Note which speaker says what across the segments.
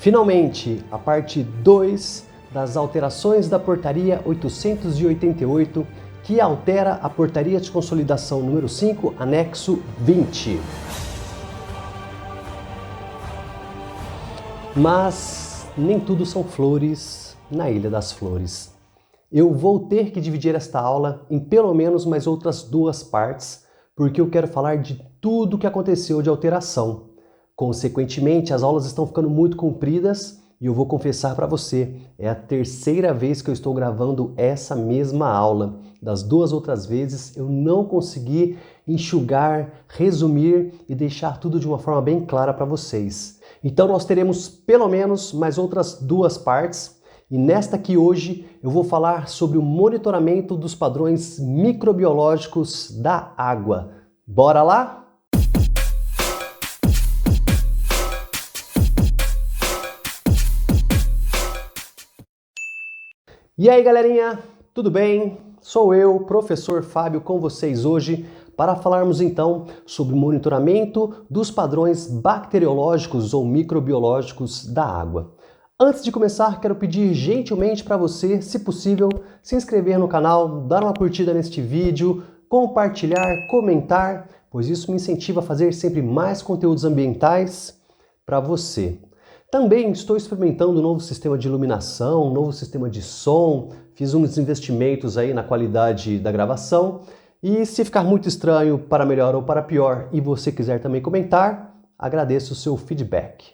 Speaker 1: Finalmente, a parte 2 das alterações da Portaria 888, que altera a Portaria de Consolidação número 5, anexo 20. Mas nem tudo são flores na Ilha das Flores. Eu vou ter que dividir esta aula em pelo menos mais outras duas partes, porque eu quero falar de tudo o que aconteceu de alteração. Consequentemente, as aulas estão ficando muito compridas e eu vou confessar para você, é a terceira vez que eu estou gravando essa mesma aula. Das duas outras vezes eu não consegui enxugar, resumir e deixar tudo de uma forma bem clara para vocês. Então nós teremos pelo menos mais outras duas partes e nesta aqui hoje eu vou falar sobre o monitoramento dos padrões microbiológicos da água. Bora lá? E aí galerinha, tudo bem? Sou eu, professor Fábio, com vocês hoje para falarmos então sobre o monitoramento dos padrões bacteriológicos ou microbiológicos da água. Antes de começar, quero pedir gentilmente para você, se possível, se inscrever no canal, dar uma curtida neste vídeo, compartilhar, comentar, pois isso me incentiva a fazer sempre mais conteúdos ambientais para você. Também estou experimentando um novo sistema de iluminação, um novo sistema de som, fiz uns investimentos aí na qualidade da gravação e se ficar muito estranho, para melhor ou para pior, e você quiser também comentar, agradeço o seu feedback.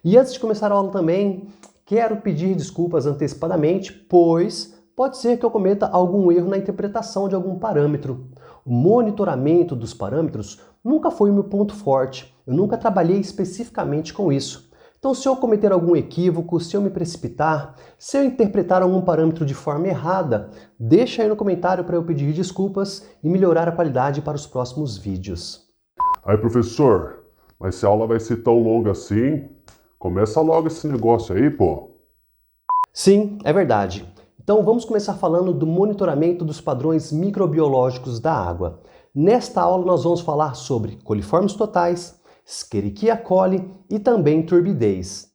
Speaker 1: E antes de começar a aula também, quero pedir desculpas antecipadamente, pois pode ser que eu cometa algum erro na interpretação de algum parâmetro. O monitoramento dos parâmetros nunca foi o meu ponto forte, eu nunca trabalhei especificamente com isso. Então se eu cometer algum equívoco, se eu me precipitar, se eu interpretar algum parâmetro de forma errada, deixa aí no comentário para eu pedir desculpas e melhorar a qualidade para os próximos vídeos.
Speaker 2: Aí professor, mas se a aula vai ser tão longa assim, começa logo esse negócio aí, pô.
Speaker 1: Sim, é verdade. Então vamos começar falando do monitoramento dos padrões microbiológicos da água. Nesta aula nós vamos falar sobre coliformes totais, Escherichia coli e também turbidez.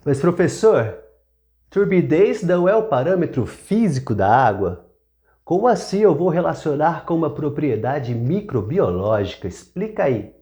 Speaker 1: Mas professor, turbidez não é o parâmetro físico da água? Como assim eu vou relacionar com uma propriedade microbiológica? Explica aí.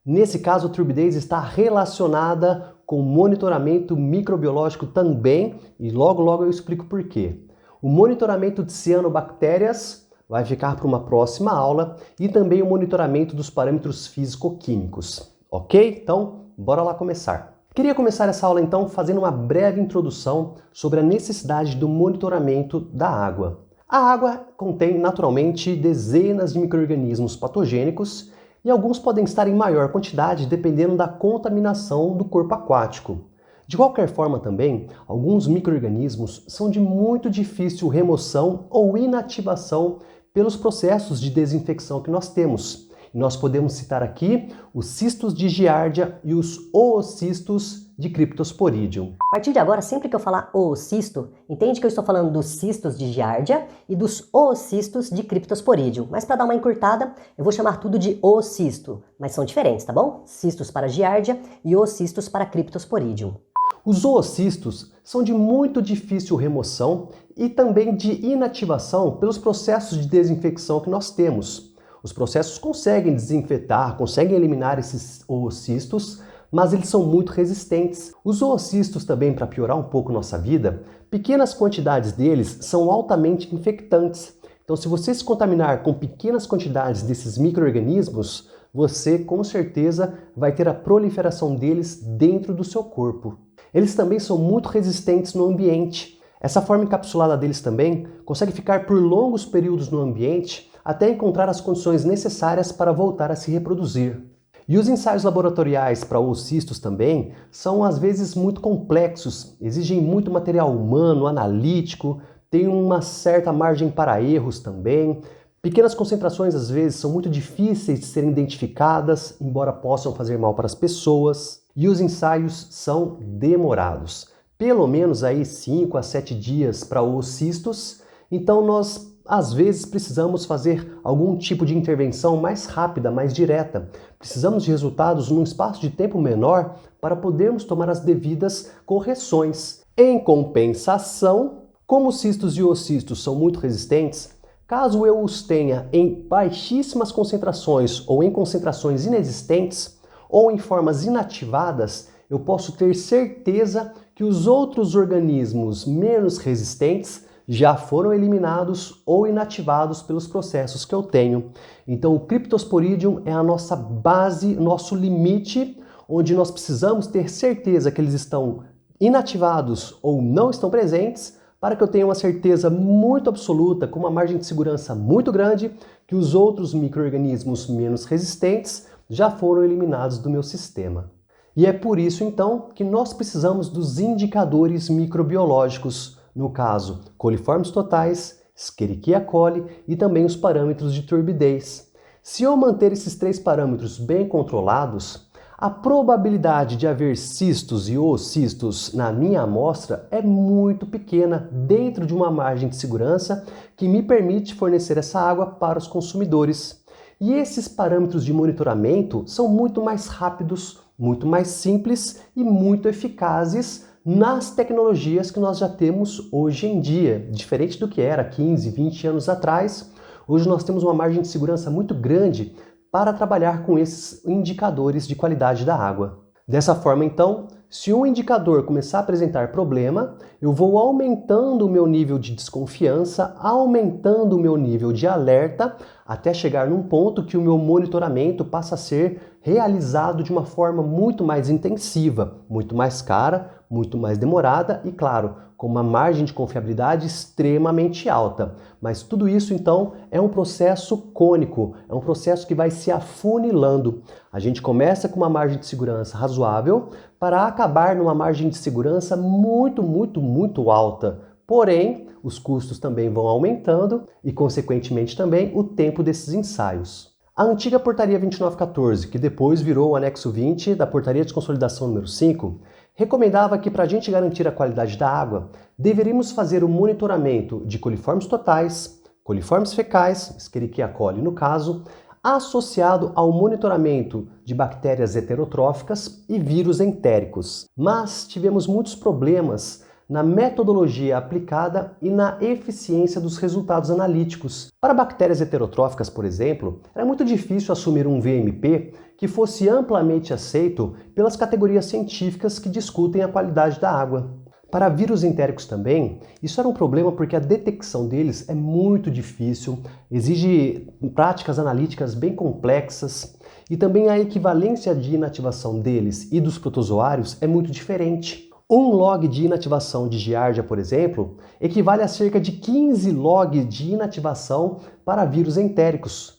Speaker 1: Nesse caso, a turbidez está relacionada com monitoramento microbiológico também, e logo eu explico por quê. O monitoramento de cianobactérias vai ficar para uma próxima aula e também o monitoramento dos parâmetros físico-químicos, ok? Então, bora lá começar. Queria começar essa aula então fazendo uma breve introdução sobre a necessidade do monitoramento da água. A água contém naturalmente dezenas de micro-organismos patogênicos e alguns podem estar em maior quantidade dependendo da contaminação do corpo aquático. De qualquer forma também, alguns micro-organismos são de muito difícil remoção ou inativação pelos processos de desinfecção que nós temos. E nós podemos citar aqui os cistos de Giardia e os oocistos de Cryptosporidium.
Speaker 3: A partir de agora, sempre que eu falar oocisto, entende que eu estou falando dos cistos de Giardia e dos oocistos de Cryptosporidium. Mas para dar uma encurtada, eu vou chamar tudo de oocisto, mas são diferentes, tá bom? Cistos para Giardia e oocistos para Cryptosporidium.
Speaker 1: Os oocistos são de muito difícil remoção e também de inativação pelos processos de desinfecção que nós temos. Os processos conseguem desinfetar, conseguem eliminar esses oocistos, mas eles são muito resistentes. Os oocistos também, para piorar um pouco nossa vida, pequenas quantidades deles são altamente infectantes. Então se você se contaminar com pequenas quantidades desses micro-organismos, você com certeza vai ter a proliferação deles dentro do seu corpo. Eles também são muito resistentes no ambiente. Essa forma encapsulada deles também consegue ficar por longos períodos no ambiente até encontrar as condições necessárias para voltar a se reproduzir. E os ensaios laboratoriais para oocistos também são às vezes muito complexos, exigem muito material humano, analítico, tem uma certa margem para erros também. Pequenas concentrações às vezes são muito difíceis de serem identificadas, embora possam fazer mal para as pessoas. E os ensaios são demorados. Pelo menos aí 5 a 7 dias para oocistos. Então nós às vezes precisamos fazer algum tipo de intervenção mais rápida, mais direta. Precisamos de resultados num espaço de tempo menor para podermos tomar as devidas correções. Em compensação, como os cistos e oocistos são muito resistentes, caso eu os tenha em baixíssimas concentrações ou em concentrações inexistentes ou em formas inativadas, eu posso ter certeza que os outros organismos menos resistentes já foram eliminados ou inativados pelos processos que eu tenho. Então o Cryptosporidium é a nossa base, nosso limite, onde nós precisamos ter certeza que eles estão inativados ou não estão presentes, para que eu tenha uma certeza muito absoluta, com uma margem de segurança muito grande, que os outros micro-organismos menos resistentes já foram eliminados do meu sistema. E é por isso, então, que nós precisamos dos indicadores microbiológicos, no caso, coliformes totais, Escherichia coli e também os parâmetros de turbidez. Se eu manter esses 3 parâmetros bem controlados, a probabilidade de haver cistos e oocistos na minha amostra é muito pequena, dentro de uma margem de segurança que me permite fornecer essa água para os consumidores. E esses parâmetros de monitoramento são muito mais rápidos, muito mais simples e muito eficazes nas tecnologias que nós já temos hoje em dia. Diferente do que era 15, 20 anos atrás, hoje nós temos uma margem de segurança muito grande para trabalhar com esses indicadores de qualidade da água. Dessa forma, então, se um indicador começar a apresentar problema, eu vou aumentando o meu nível de desconfiança, aumentando o meu nível de alerta, até chegar num ponto que o meu monitoramento passa a ser realizado de uma forma muito mais intensiva, muito mais cara, muito mais demorada e, claro, com uma margem de confiabilidade extremamente alta. Mas tudo isso, então, é um processo cônico, é um processo que vai se afunilando. A gente começa com uma margem de segurança razoável para acabar numa margem de segurança muito alta. Porém, os custos também vão aumentando e, consequentemente, também o tempo desses ensaios. A antiga Portaria 2914, que depois virou o anexo 20 da Portaria de Consolidação número 5, recomendava que, para a gente garantir a qualidade da água, deveríamos fazer o monitoramento de coliformes totais, coliformes fecais, Escherichia coli no caso, associado ao monitoramento de bactérias heterotróficas e vírus entéricos. Mas tivemos muitos problemas na metodologia aplicada e na eficiência dos resultados analíticos. Para bactérias heterotróficas, por exemplo, era muito difícil assumir um VMP que fosse amplamente aceito pelas categorias científicas que discutem a qualidade da água. Para vírus entéricos também, isso era um problema porque a detecção deles é muito difícil, exige práticas analíticas bem complexas e também a equivalência de inativação deles e dos protozoários é muito diferente. Um log de inativação de Giardia, por exemplo, equivale a cerca de 15 logs de inativação para vírus entéricos.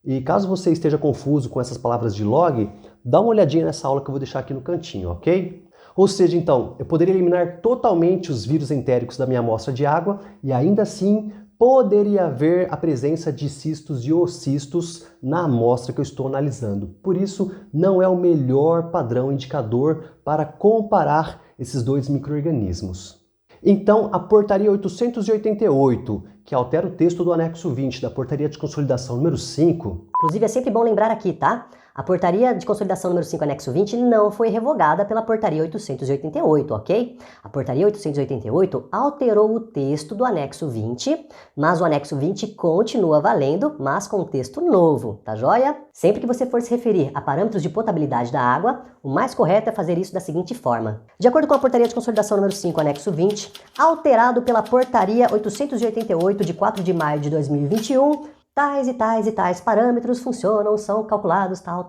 Speaker 1: E caso você esteja confuso com essas palavras de log, dá uma olhadinha nessa aula que eu vou deixar aqui no cantinho, ok? Ou seja, então, eu poderia eliminar totalmente os vírus entéricos da minha amostra de água e ainda assim poderia haver a presença de cistos e oocistos na amostra que eu estou analisando. Por isso, não é o melhor padrão indicador para comparar esses dois micro-organismos. Então, a Portaria 888, que altera o texto do anexo 20 da Portaria de Consolidação número 5...
Speaker 3: Inclusive, é sempre bom lembrar aqui, tá? A Portaria de Consolidação número 5, anexo 20, não foi revogada pela Portaria 888, ok? A Portaria 888 alterou o texto do anexo 20, mas o anexo 20 continua valendo, mas com um texto novo, tá joia? Sempre que você for se referir a parâmetros de potabilidade da água, o mais correto é fazer isso da seguinte forma. De acordo com a Portaria de Consolidação número 5, anexo 20, alterado pela Portaria 888 de 4 de maio de 2021, tais e tais parâmetros funcionam, são calculados, tal.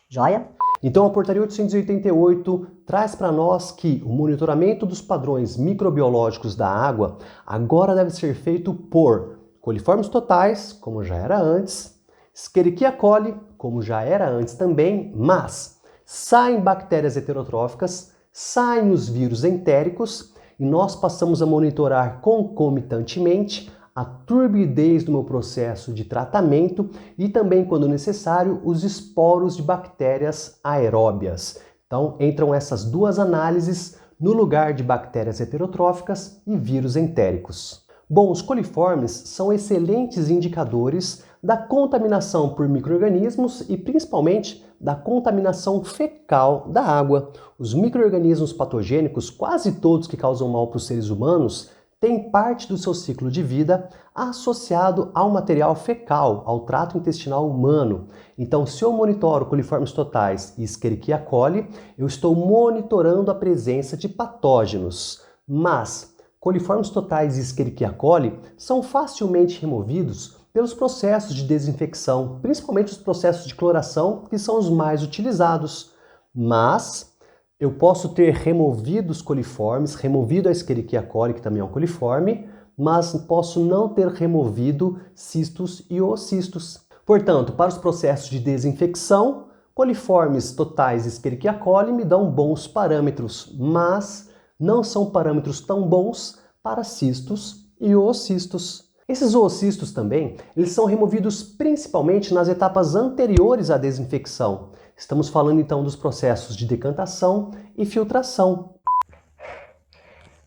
Speaker 3: Joia?
Speaker 1: Então a Portaria 888 traz para nós que o monitoramento dos padrões microbiológicos da água agora deve ser feito por coliformes totais, como já era antes, Escherichia coli, como já era antes também, mas saem bactérias heterotróficas, saem os vírus entéricos e nós passamos a monitorar concomitantemente a turbidez do meu processo de tratamento e também, quando necessário, os esporos de bactérias aeróbias. Então, entram essas duas análises no lugar de bactérias heterotróficas e vírus entéricos. Bom, os coliformes são excelentes indicadores da contaminação por micro-organismos e principalmente da contaminação fecal da água. Os micro-organismos patogênicos, quase todos que causam mal para os seres humanos, têm parte do seu ciclo de vida associado ao material fecal, ao trato intestinal humano. Então, se eu monitoro coliformes totais e Escherichia coli, eu estou monitorando a presença de patógenos. Mas coliformes totais e Escherichia coli são facilmente removidos pelos processos de desinfecção, principalmente os processos de cloração, que são os mais utilizados. Mas eu posso ter removido os coliformes, removido a Escherichia coli, que também é um coliforme, mas posso não ter removido cistos e oocistos. Portanto, para os processos de desinfecção, coliformes totais e Escherichia coli me dão bons parâmetros, mas não são parâmetros tão bons para cistos e oocistos. Esses oocistos também, eles são removidos principalmente nas etapas anteriores à desinfecção. Estamos falando então dos processos de decantação e filtração.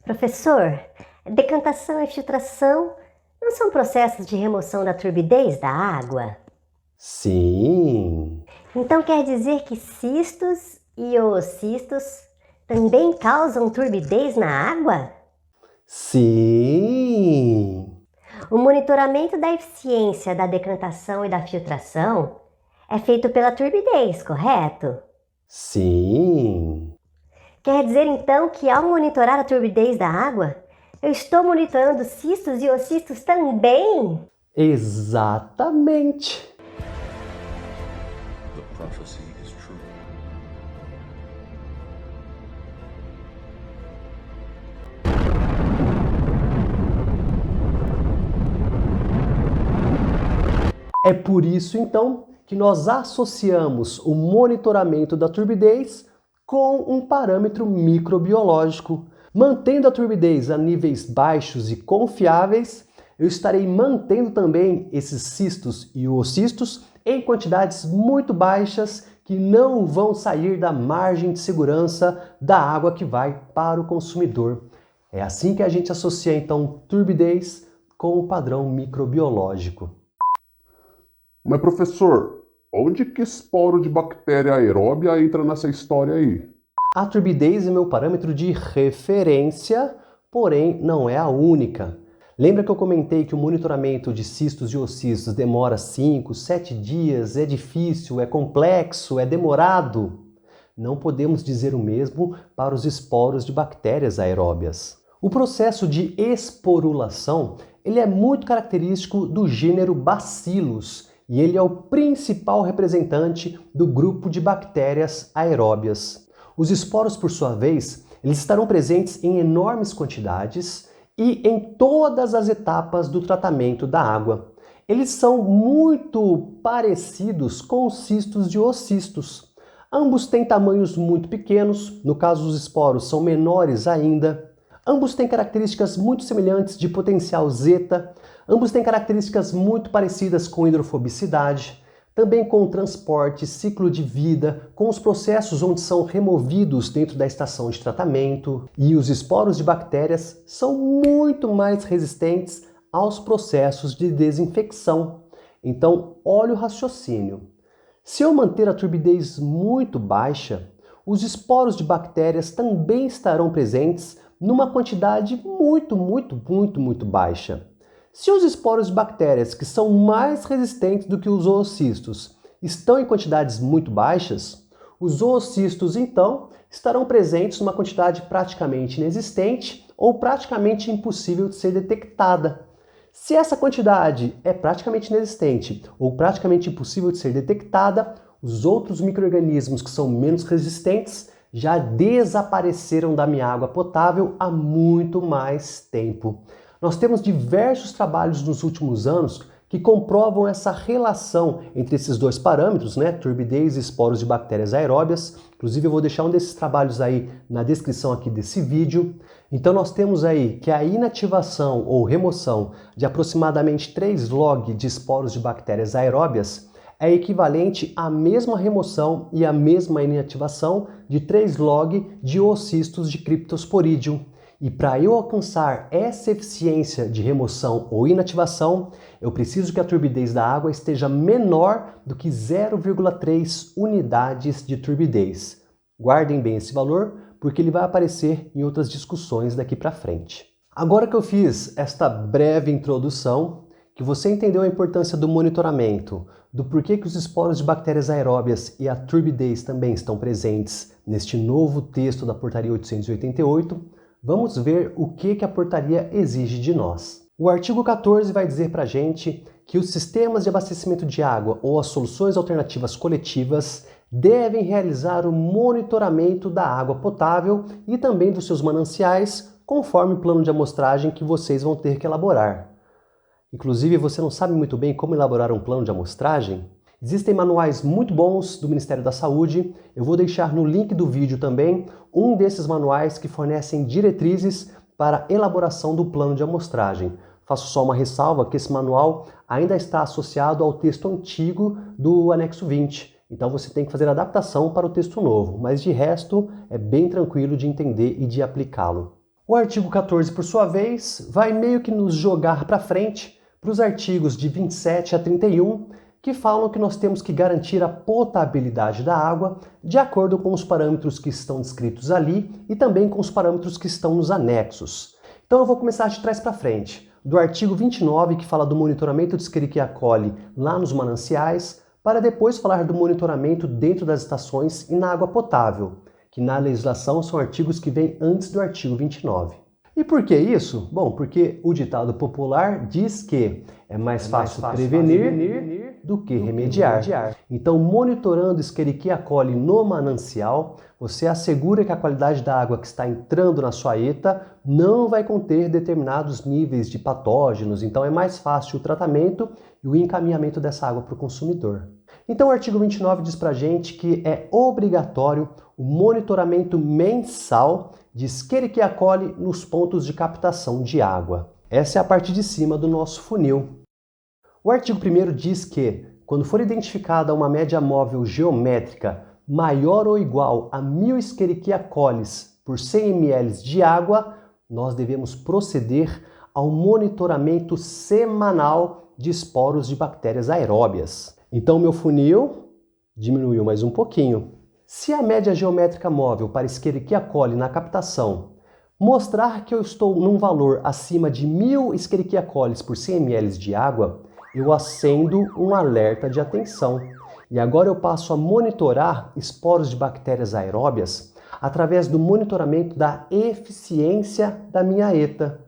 Speaker 4: Professor, decantação e filtração não são processos de remoção da turbidez da água?
Speaker 1: Sim.
Speaker 4: Então quer dizer que cistos e oocistos também causam turbidez na água?
Speaker 1: Sim.
Speaker 4: O monitoramento da eficiência da decantação e da filtração é feito pela turbidez, correto?
Speaker 1: Sim.
Speaker 4: Quer dizer então que ao monitorar a turbidez da água, eu estou monitorando cistos e oocistos também?
Speaker 1: Exatamente.
Speaker 5: The prophecy is true.
Speaker 1: É por isso, então, que nós associamos o monitoramento da turbidez com um parâmetro microbiológico. Mantendo a turbidez a níveis baixos e confiáveis, eu estarei mantendo também esses cistos e oocistos em quantidades muito baixas que não vão sair da margem de segurança da água que vai para o consumidor. É assim que a gente associa, então, turbidez com o padrão microbiológico.
Speaker 2: Mas professor, onde que esporo de bactéria aeróbia entra nessa história aí?
Speaker 1: A turbidez é meu parâmetro de referência, porém não é a única. Lembra que eu comentei que o monitoramento de cistos e oocistos demora 5, 7 dias, é difícil, é complexo, é demorado? Não podemos dizer o mesmo para os esporos de bactérias aeróbias. O processo de esporulação ele é muito característico do gênero Bacillus e ele é o principal representante do grupo de bactérias aeróbias. Os esporos, por sua vez, eles estarão presentes em enormes quantidades e em todas as etapas do tratamento da água. Eles são muito parecidos com os cistos e oocistos. Ambos têm tamanhos muito pequenos, no caso os esporos são menores ainda. Ambos têm características muito semelhantes de potencial zeta. Ambos têm características muito parecidas com hidrofobicidade. Também com o transporte, ciclo de vida, com os processos onde são removidos dentro da estação de tratamento. E os esporos de bactérias são muito mais resistentes aos processos de desinfecção. Então, olha o raciocínio. Se eu manter a turbidez muito baixa, os esporos de bactérias também estarão presentes numa quantidade muito baixa. Se os esporos de bactérias, que são mais resistentes do que os oocistos, estão em quantidades muito baixas, os oocistos, então, estarão presentes numa quantidade praticamente inexistente ou praticamente impossível de ser detectada. Se essa quantidade é praticamente inexistente ou praticamente impossível de ser detectada, os outros micro-organismos que são menos resistentes já desapareceram da minha água potável há muito mais tempo. Nós temos diversos trabalhos nos últimos anos que comprovam essa relação entre esses dois parâmetros, turbidez e esporos de bactérias aeróbias. Inclusive eu vou deixar um desses trabalhos aí na descrição aqui desse vídeo. Então nós temos aí que a inativação ou remoção de aproximadamente 3 log de esporos de bactérias aeróbias é equivalente à mesma remoção e à mesma inativação de 3 log de oocistos de Cryptosporidium. E para eu alcançar essa eficiência de remoção ou inativação, eu preciso que a turbidez da água esteja menor do que 0,3 unidades de turbidez. Guardem bem esse valor, porque ele vai aparecer em outras discussões daqui para frente. Agora que eu fiz esta breve introdução, que você entendeu a importância do monitoramento, do porquê que os esporos de bactérias aeróbias e a turbidez também estão presentes neste novo texto da Portaria 888, vamos ver o que a portaria exige de nós. O artigo 14 vai dizer para a gente que os sistemas de abastecimento de água ou as soluções alternativas coletivas devem realizar o monitoramento da água potável e também dos seus mananciais, conforme o plano de amostragem que vocês vão ter que elaborar. Inclusive, você não sabe muito bem como elaborar um plano de amostragem? Existem manuais muito bons do Ministério da Saúde. Eu vou deixar no link do vídeo também um desses manuais que fornecem diretrizes para a elaboração do plano de amostragem. Faço só uma ressalva que esse manual ainda está associado ao texto antigo do anexo 20. Então você tem que fazer adaptação para o texto novo, mas de resto é bem tranquilo de entender e de aplicá-lo. O artigo 14, por sua vez, vai meio que nos jogar para frente para os artigos de 27 a 31, que falam que nós temos que garantir a potabilidade da água de acordo com os parâmetros que estão descritos ali e também com os parâmetros que estão nos anexos. Então eu vou começar de trás para frente, do artigo 29, que fala do monitoramento de Escherichia coli lá nos mananciais, para depois falar do monitoramento dentro das estações e na água potável, que na legislação são artigos que vêm antes do artigo 29. E por que isso? Bom, porque o ditado popular diz que é mais fácil prevenir do que remediar. Então, monitorando Escherichia coli no manancial, você assegura que a qualidade da água que está entrando na sua ETA não vai conter determinados níveis de patógenos, então é mais fácil o tratamento e o encaminhamento dessa água para o consumidor. Então o artigo 29 diz pra gente que é obrigatório o monitoramento mensal de Escherichia coli nos pontos de captação de água. Essa é a parte de cima do nosso funil. O artigo 1º diz que, quando for identificada uma média móvel geométrica maior ou igual a 1000 Escherichia colis por 100 ml de água, nós devemos proceder ao monitoramento semanal de esporos de bactérias aeróbias. Então meu funil diminuiu mais um pouquinho. Se a média geométrica móvel para Escherichia coli na captação mostrar que eu estou num valor acima de 1000 Escherichia colis por 100 ml de água, eu acendo um alerta de atenção. E agora eu passo a monitorar esporos de bactérias aeróbias através do monitoramento da eficiência da minha ETA.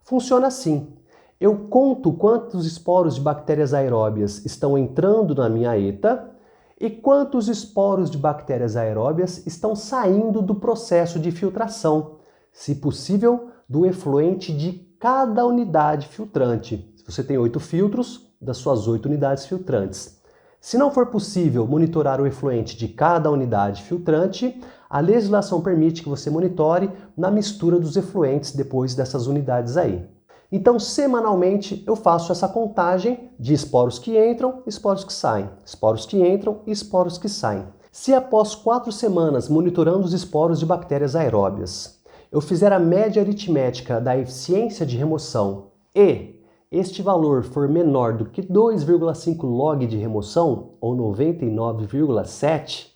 Speaker 1: Funciona assim. Eu conto quantos esporos de bactérias aeróbias estão entrando na minha ETA e quantos esporos de bactérias aeróbias estão saindo do processo de filtração, se possível, do efluente de cada unidade filtrante. Se você tem 8 filtros, das suas 8 unidades filtrantes. Se não for possível monitorar o efluente de cada unidade filtrante, a legislação permite que você monitore na mistura dos efluentes depois dessas unidades aí. Então, semanalmente, eu faço essa contagem de esporos que entram, esporos que saem, esporos que entram e esporos que saem. Se após 4 semanas monitorando os esporos de bactérias aeróbias, eu fizer a média aritmética da eficiência de remoção e este valor for menor do que 2,5 log de remoção, ou 99,7,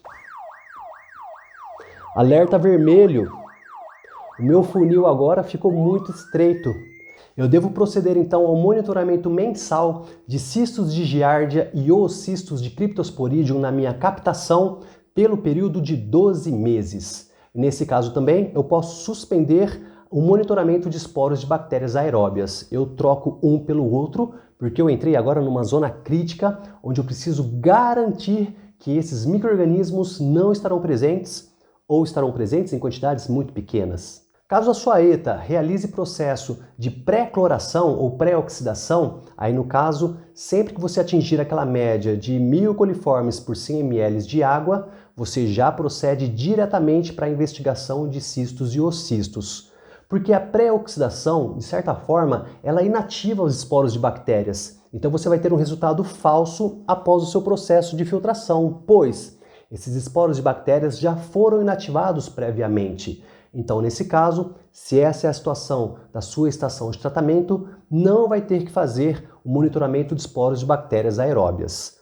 Speaker 1: alerta vermelho. O meu funil agora ficou muito estreito. Eu devo proceder então ao monitoramento mensal de cistos de giardia e oocistos de Cryptosporidium na minha captação pelo período de 12 meses. Nesse caso também eu posso suspender o monitoramento de esporos de bactérias aeróbias. Eu troco um pelo outro porque eu entrei agora numa zona crítica onde eu preciso garantir que esses micro-organismos não estarão presentes ou estarão presentes em quantidades muito pequenas. Caso a sua ETA realize processo de pré-cloração ou pré-oxidação, aí no caso, sempre que você atingir aquela média de 1000 coliformes por 100 ml de água, você já procede diretamente para a investigação de cistos e oocistos. Porque a pré-oxidação, de certa forma, ela inativa os esporos de bactérias. Então você vai ter um resultado falso após o seu processo de filtração, pois esses esporos de bactérias já foram inativados previamente. Então, nesse caso, se essa é a situação da sua estação de tratamento, não vai ter que fazer o monitoramento de esporos de bactérias aeróbias.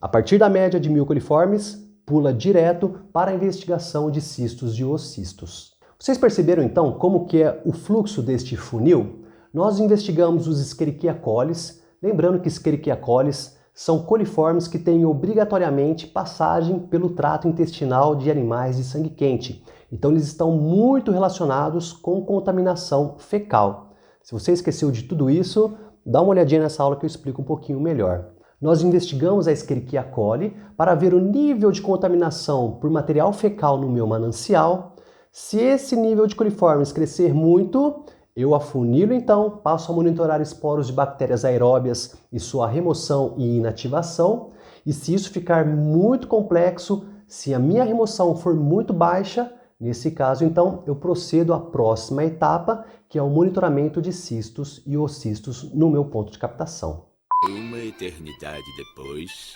Speaker 1: A partir da média de 1000 coliformes, pula direto para a investigação de cistos e oocistos. Vocês perceberam então como que é o fluxo deste funil? Nós investigamos os Escherichia colis, lembrando que Escherichia colis são coliformes que têm obrigatoriamente passagem pelo trato intestinal de animais de sangue quente. Então eles estão muito relacionados com contaminação fecal. Se você esqueceu de tudo isso, dá uma olhadinha nessa aula que eu explico um pouquinho melhor. Nós investigamos a Escherichia coli para ver o nível de contaminação por material fecal no meu manancial. Se esse nível de coliformes crescer muito, eu afunilo então, passo a monitorar esporos de bactérias aeróbias e sua remoção e inativação. E se isso ficar muito complexo, se a minha remoção for muito baixa, nesse caso então eu procedo à próxima etapa, que é o monitoramento de cistos e oocistos no meu ponto de captação.
Speaker 5: Uma eternidade depois...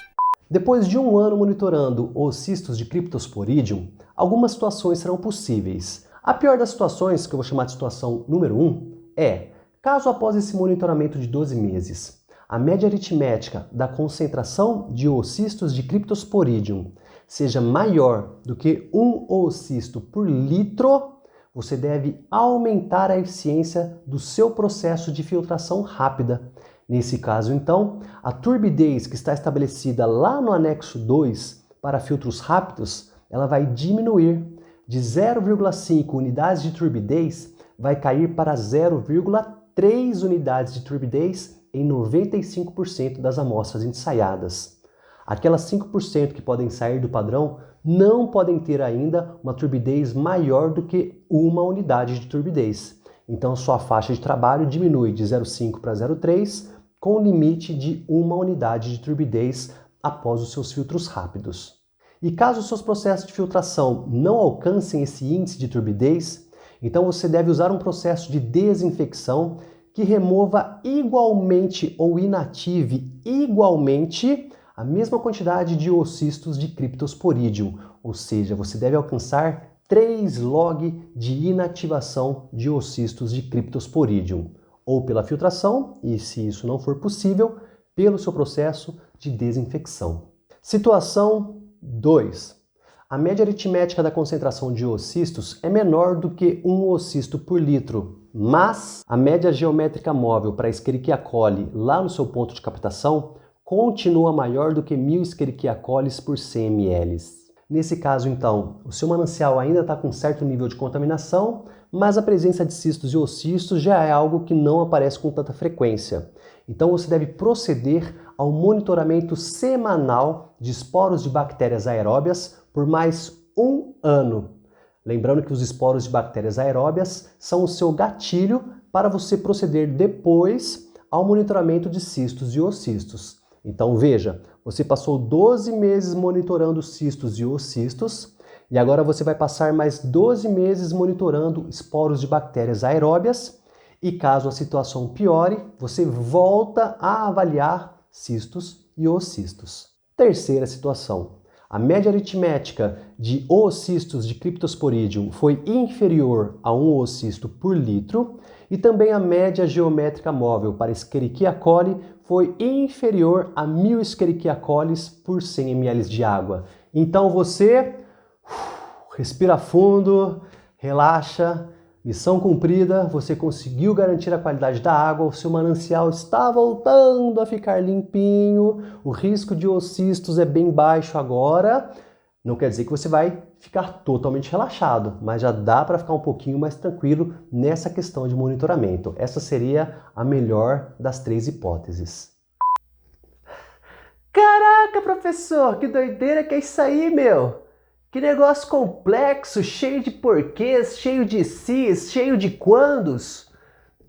Speaker 1: Depois de 1 ano monitorando os cistos de Cryptosporidium, algumas situações serão possíveis. A pior das situações, que eu vou chamar de situação número 1, é, caso após esse monitoramento de 12 meses, a média aritmética da concentração de oocistos de Cryptosporidium seja maior do que 1 oocisto por litro, você deve aumentar a eficiência do seu processo de filtração rápida. Nesse caso, então, a turbidez que está estabelecida lá no anexo 2 para filtros rápidos, ela vai diminuir. De 0,5 unidades de turbidez, vai cair para 0,3 unidades de turbidez em 95% das amostras ensaiadas. Aquelas 5% que podem sair do padrão não podem ter ainda uma turbidez maior do que 1 unidade de turbidez. Então, sua faixa de trabalho diminui de 0,5 para 0,3, com limite de 1 unidade de turbidez após os seus filtros rápidos. E caso os seus processos de filtração não alcancem esse índice de turbidez, então você deve usar um processo de desinfecção que remova igualmente ou inative igualmente a mesma quantidade de oocistos de Cryptosporidium, ou seja, você deve alcançar 3 log de inativação de oocistos de Cryptosporidium, ou pela filtração, e se isso não for possível, pelo seu processo de desinfecção. Situação 2. A média aritmética da concentração de oocistos é menor do que 1 oocisto por litro, mas a média geométrica móvel para Escherichia coli lá no seu ponto de captação continua maior do que 1000 Escherichia colis por 100 ml. Nesse caso, então, o seu manancial ainda está com certo nível de contaminação, mas a presença de cistos e oocistos já é algo que não aparece com tanta frequência. Então você deve proceder ao monitoramento semanal de esporos de bactérias aeróbias por mais 1 ano. Lembrando que os esporos de bactérias aeróbias são o seu gatilho para você proceder depois ao monitoramento de cistos e oocistos. Então veja, você passou 12 meses monitorando cistos e oocistos e agora você vai passar mais 12 meses monitorando esporos de bactérias aeróbias e caso a situação piore, você volta a avaliar cistos e oocistos. Terceira situação. A média aritmética de oocistos de Cryptosporidium foi inferior a 1 oocisto por litro e também a média geométrica móvel para Escherichia coli foi inferior a 1000 Escherichia colis por 100 ml de água. Então você respira fundo, relaxa, missão cumprida, você conseguiu garantir a qualidade da água, o seu manancial está voltando a ficar limpinho, o risco de oocistos é bem baixo agora. Não quer dizer que você vai ficar totalmente relaxado, mas já dá para ficar um pouquinho mais tranquilo nessa questão de monitoramento. Essa seria a melhor das 3 hipóteses. Caraca, professor, que doideira que é isso aí, meu! Que negócio complexo, cheio de porquês, cheio de sis, cheio de quandos.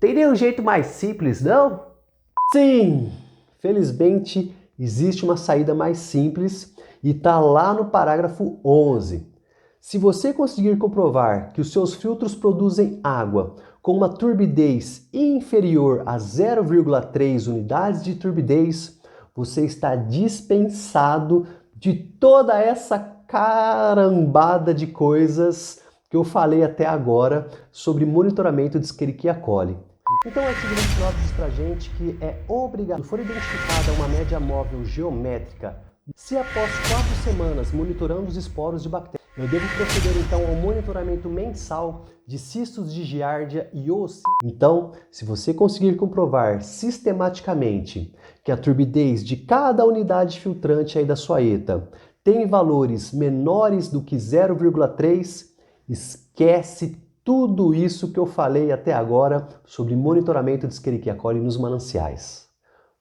Speaker 1: Tem nenhum jeito mais simples, não? Sim, felizmente existe uma saída mais simples e está lá no parágrafo 11. Se você conseguir comprovar que os seus filtros produzem água com uma turbidez inferior a 0,3 unidades de turbidez, você está dispensado de toda essa carambada de coisas que eu falei até agora sobre monitoramento de Escherichia coli. Então o artigo 29 diz pra gente que é obrigado, se for identificada uma média móvel geométrica, se após 4 semanas monitorando os esporos de bactérias, eu devo proceder então ao monitoramento mensal de cistos de giardia e oocitos. Então, se você conseguir comprovar sistematicamente que a turbidez de cada unidade filtrante aí da sua ETA tem valores menores do que 0,3, esquece tudo isso que eu falei até agora sobre monitoramento de Escherichia coli nos mananciais.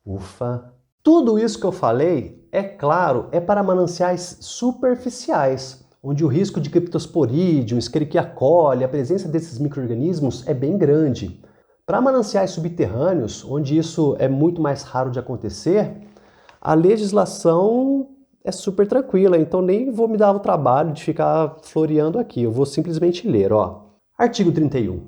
Speaker 1: Ufa! Tudo isso que eu falei, é claro, é para mananciais superficiais, onde o risco de Cryptosporidium, Escherichia coli, a presença desses micro-organismos é bem grande. Para mananciais subterrâneos, onde isso é muito mais raro de acontecer, a legislação é super tranquila, então nem vou me dar o trabalho de ficar floreando aqui, eu vou simplesmente ler, ó. Artigo 31.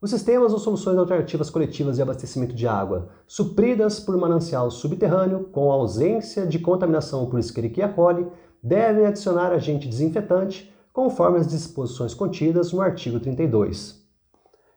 Speaker 1: Os sistemas ou soluções alternativas coletivas de abastecimento de água supridas por manancial subterrâneo com ausência de contaminação por Escherichia coli devem adicionar agente desinfetante conforme as disposições contidas no artigo 32.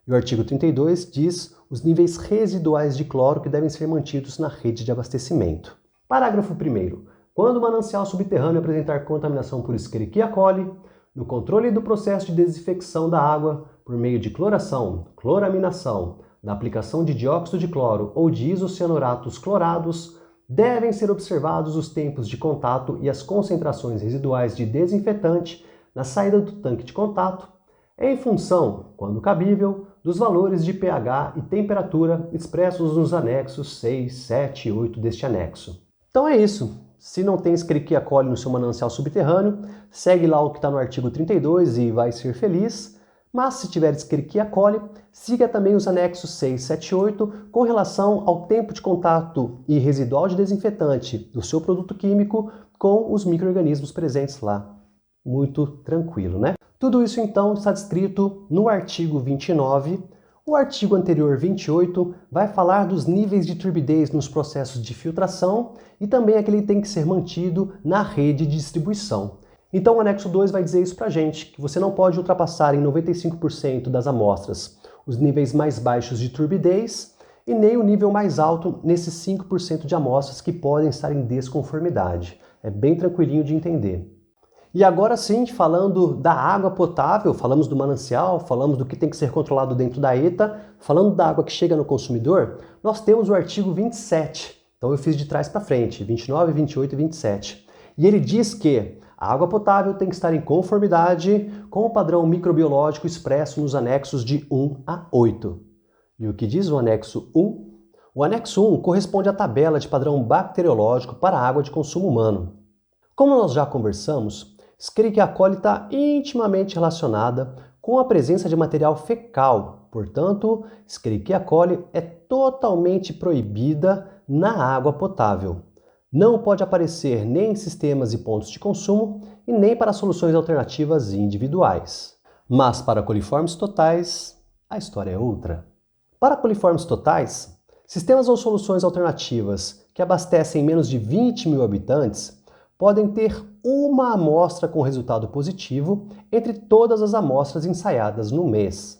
Speaker 1: E o artigo 32 diz os níveis residuais de cloro que devem ser mantidos na rede de abastecimento. Parágrafo 1º. Quando o manancial subterrâneo apresentar contaminação por Escherichia coli, no controle do processo de desinfecção da água, por meio de cloração, cloraminação, da aplicação de dióxido de cloro ou de isocianoratos clorados, devem ser observados os tempos de contato e as concentrações residuais de desinfetante na saída do tanque de contato, em função, quando cabível, dos valores de pH e temperatura expressos nos anexos 6, 7 e 8 deste anexo. Então é isso. Se não tem Escherichia coli no seu manancial subterrâneo, segue lá o que está no artigo 32 e vai ser feliz. Mas se tiver Escherichia coli, siga também os anexos 6, 7 e 8 com relação ao tempo de contato e residual de desinfetante do seu produto químico com os micro-organismos presentes lá. Muito tranquilo, né? Tudo isso então está descrito no artigo 29. O artigo anterior 28 vai falar dos níveis de turbidez nos processos de filtração e também é que ele tem que ser mantido na rede de distribuição. Então o anexo 2 vai dizer isso pra gente, que você não pode ultrapassar em 95% das amostras os níveis mais baixos de turbidez e nem o nível mais alto nesses 5% de amostras que podem estar em desconformidade. É bem tranquilinho de entender. E agora sim, falando da água potável, falamos do manancial, falamos do que tem que ser controlado dentro da ETA, falando da água que chega no consumidor, nós temos o artigo 27. Então eu fiz de trás para frente, 29, 28 e 27. E ele diz que a água potável tem que estar em conformidade com o padrão microbiológico expresso nos anexos de 1 a 8. E o que diz o anexo 1? O anexo 1 corresponde à tabela de padrão bacteriológico para a água de consumo humano. Como nós já conversamos, Escherichia coli está intimamente relacionada com a presença de material fecal. Portanto, Escherichia coli é totalmente proibida na água potável. Não pode aparecer nem em sistemas e pontos de consumo e nem para soluções alternativas individuais. Mas para coliformes totais, a história é outra. Para coliformes totais, sistemas ou soluções alternativas que abastecem menos de 20 mil habitantes podem ter uma amostra com resultado positivo entre todas as amostras ensaiadas no mês.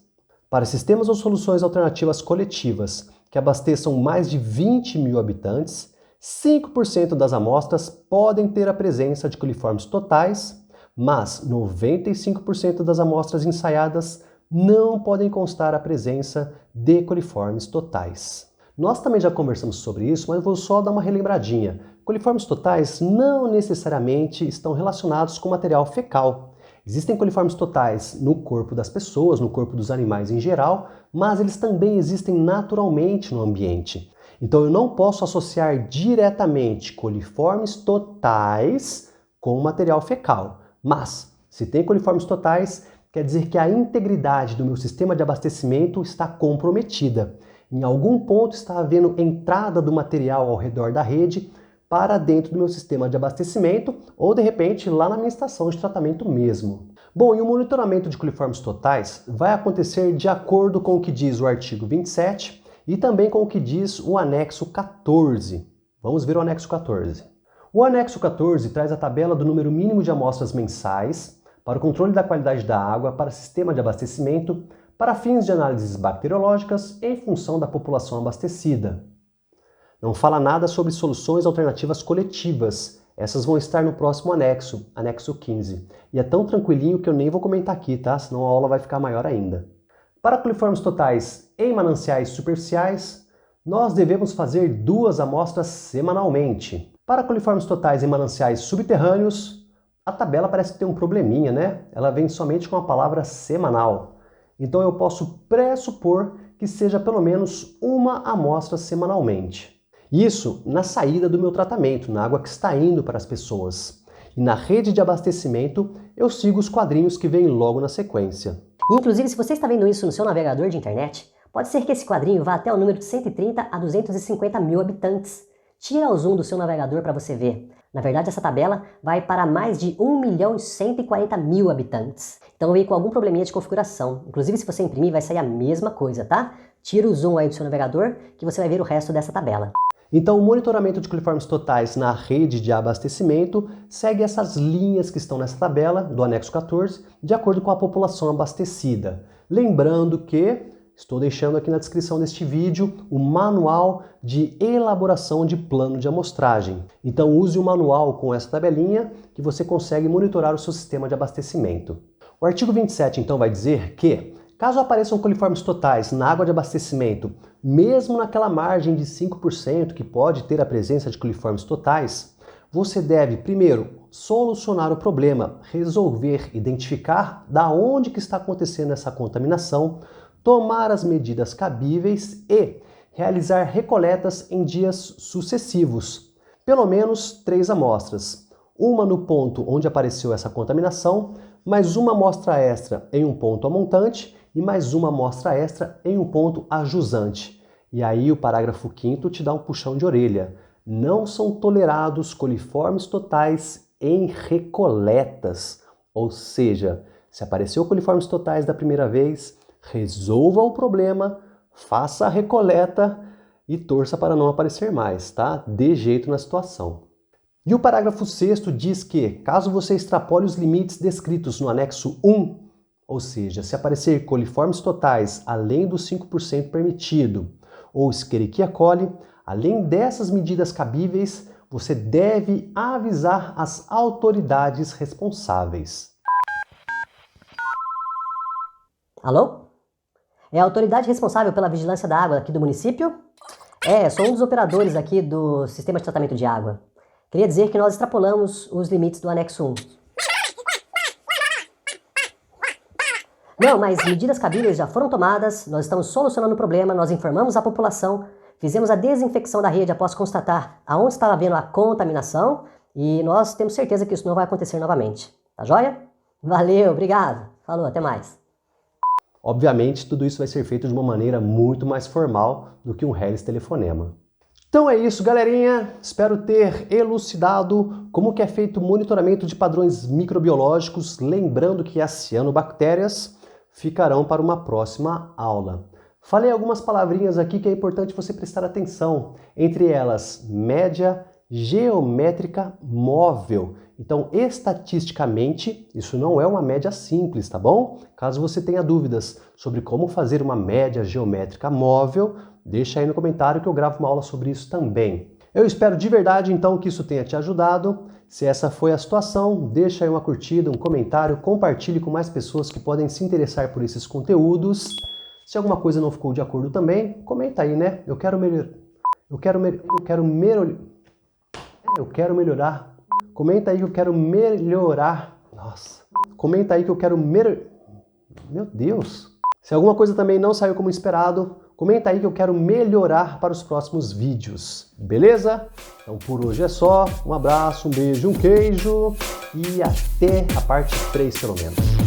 Speaker 1: Para sistemas ou soluções alternativas coletivas que abasteçam mais de 20 mil habitantes, 5% das amostras podem ter a presença de coliformes totais, mas 95% das amostras ensaiadas não podem constar a presença de coliformes totais. Nós também já conversamos sobre isso, mas vou só dar uma relembradinha. Coliformes totais não necessariamente estão relacionados com material fecal. Existem coliformes totais no corpo das pessoas, no corpo dos animais em geral, mas eles também existem naturalmente no ambiente. Então eu não posso associar diretamente coliformes totais com material fecal. Mas, se tem coliformes totais, quer dizer que a integridade do meu sistema de abastecimento está comprometida. Em algum ponto está havendo entrada do material ao redor da rede para dentro do meu sistema de abastecimento ou, de repente, lá na minha estação de tratamento mesmo. Bom, e o monitoramento de coliformes totais vai acontecer de acordo com o que diz o artigo 27 e também com o que diz o anexo 14. Vamos ver o anexo 14. O anexo 14 traz a tabela do número mínimo de amostras mensais para o controle da qualidade da água para sistema de abastecimento para fins de análises bacteriológicas em função da população abastecida. Não fala nada sobre soluções alternativas coletivas. Essas vão estar no próximo anexo, anexo 15. E é tão tranquilinho que eu nem vou comentar aqui, tá? Senão a aula vai ficar maior ainda. Para coliformes totais em mananciais superficiais, nós devemos fazer 2 amostras semanalmente. Para coliformes totais em mananciais subterrâneos, a tabela parece ter um probleminha, né? Ela vem somente com a palavra semanal. Então eu posso pressupor que seja pelo menos 1 amostra semanalmente. Isso na saída do meu tratamento, na água que está indo para as pessoas. E na rede de abastecimento, eu sigo os quadrinhos que vêm logo na sequência.
Speaker 3: Inclusive, se você está vendo isso no seu navegador de internet, pode ser que esse quadrinho vá até o número de 130 a 250 mil habitantes. Tira o zoom do seu navegador para você ver. Na verdade, essa tabela vai para mais de 1.140.000 habitantes. Então veio com algum probleminha de configuração. Inclusive, se você imprimir, vai sair a mesma coisa, tá? Tira o zoom aí do seu navegador que você vai ver o resto dessa tabela.
Speaker 1: Então, o monitoramento de coliformes totais na rede de abastecimento segue essas linhas que estão nessa tabela do anexo 14, de acordo com a população abastecida. Lembrando que estou deixando aqui na descrição deste vídeo o manual de elaboração de plano de amostragem. Então use o manual com essa tabelinha que você consegue monitorar o seu sistema de abastecimento. O artigo 27 então vai dizer que, caso apareçam coliformes totais na água de abastecimento, mesmo naquela margem de 5% que pode ter a presença de coliformes totais, você deve, primeiro, solucionar o problema, resolver, identificar da onde que está acontecendo essa contaminação, tomar as medidas cabíveis e realizar recoletas em dias sucessivos, pelo menos 3 amostras. Uma no ponto onde apareceu essa contaminação, mais uma amostra extra em um ponto amontante e mais uma amostra extra em um ponto ajusante. E aí o parágrafo 5º te dá um puxão de orelha. Não são tolerados coliformes totais em recoletas. Ou seja, se apareceu coliformes totais da primeira vez, resolva o problema, faça a recoleta e torça para não aparecer mais, tá? Dê jeito na situação. E o parágrafo 6º diz que, caso você extrapole os limites descritos no anexo 1, ou seja, se aparecer coliformes totais além dos 5% permitido, ou Escherichia coli, além dessas medidas cabíveis, você deve avisar as autoridades responsáveis.
Speaker 3: Alô? É a autoridade responsável pela vigilância da água aqui do município? Sou um dos operadores aqui do sistema de tratamento de água. Queria dizer que nós extrapolamos os limites do anexo 1. Não, mas medidas cabíveis já foram tomadas, nós estamos solucionando o problema, nós informamos a população, fizemos a desinfecção da rede após constatar aonde estava havendo a contaminação e nós temos certeza que isso não vai acontecer novamente. Tá joia? Valeu, obrigado. Falou, até mais.
Speaker 1: Obviamente, tudo isso vai ser feito de uma maneira muito mais formal do que um reles telefonema. Então é isso, galerinha. Espero ter elucidado como que é feito o monitoramento de padrões microbiológicos, lembrando que as cianobactérias ficarão para uma próxima aula. Falei algumas palavrinhas aqui que é importante você prestar atenção, entre elas média geométrica móvel. Então, estatisticamente, isso não é uma média simples, tá bom? Caso você tenha dúvidas sobre como fazer uma média geométrica móvel, deixa aí no comentário que eu gravo uma aula sobre isso também. Eu espero de verdade, então, que isso tenha te ajudado. Se essa foi a situação, deixa aí uma curtida, um comentário, compartilhe com mais pessoas que podem se interessar por esses conteúdos. Se alguma coisa não ficou de acordo também, comenta aí, né? Eu quero melhorar. Comenta aí que eu quero melhorar. Nossa. Comenta aí que eu quero Meu Deus. Se alguma coisa também não saiu como esperado, comenta aí que eu quero melhorar para os próximos vídeos. Beleza? Então por hoje é só. Um abraço, um beijo, um queijo e até a parte 3 pelo menos.